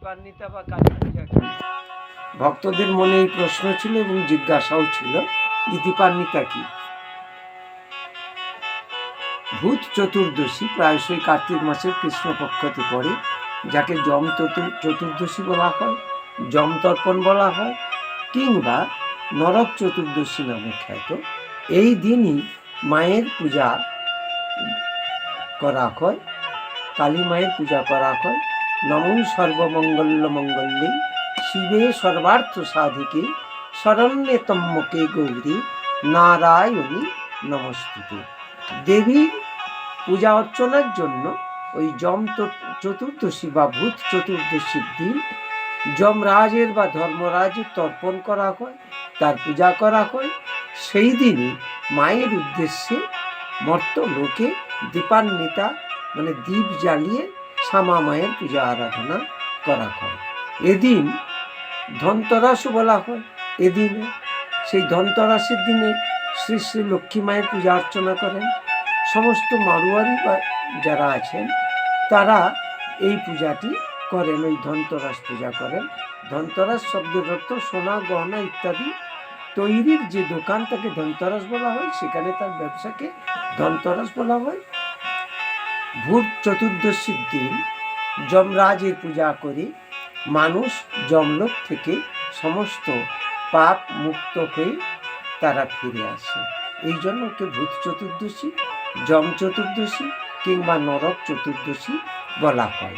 দীপান্বিতা বা কালী পূজা কি? ভক্তদের মনে এই প্রশ্ন ছিল এবং জিজ্ঞাসাও ছিল, দীপান্বিতা কি? ভূত চতুর্দশী প্রায়শই কার্তিক মাসের কৃষ্ণপক্ষতে পড়ে, যাকে যম চতুর্দশী বলা হয়, যম তর্পণ বলা হয়, কিংবা নরক চতুর্দশী নামে খ্যাত। এই দিনই মায়ের পূজা করা হয়, কালী মায়ের পূজা করা হয়। নমো সর্বমঙ্গল মঙ্গলে শিবে সর্বার্থ সাধিকে শরণ্যে ত্র্যম্বকে গৌরী নারায়ণী নমস্তুতে। দেবীর পূজা অর্চনার জন্য ওই যম চতুর্দশী বা ভূত চতুর্দশীর দিন যমরাজের বা ধর্মরাজের তর্পণ করা হয়, তার পূজা করা হয়। সেই দিনই মায়ের উদ্দেশ্যে মর্ত লোকে দীপান্বিতা মানে দীপ জ্বালিয়ে শ্যামা মায়ের পূজা আরাধনা করা হয়। এদিন ধনতেরাসও বলা হয়। এদিনে সেই ধনতেরাসের দিনে শ্রী শ্রী লক্ষ্মী মায়ের পূজা অর্চনা করেন। সমস্ত মারোয়ারি বা যারা আছেন তারা এই পূজাটি করেন, ওই ধনতেরাস পূজা করেন। ধনতেরাস শব্দের অর্থ সোনা গহনা ইত্যাদি তৈরির যে দোকান তাকে ধনতেরাস বলা হয়, সেখানে তার ব্যবসাকে ধনতেরাস বলা হয়। ভূত চতুর্দশীর দিন যমরাজের পূজা করে মানুষ যমলোক থেকে সমস্ত পাপ মুক্ত হয়ে তারা ফিরে আসে। এই জন্য ওকে ভূত চতুর্দশী, যম চতুর্দশী কিংবা নরক চতুর্দশী বলা হয়।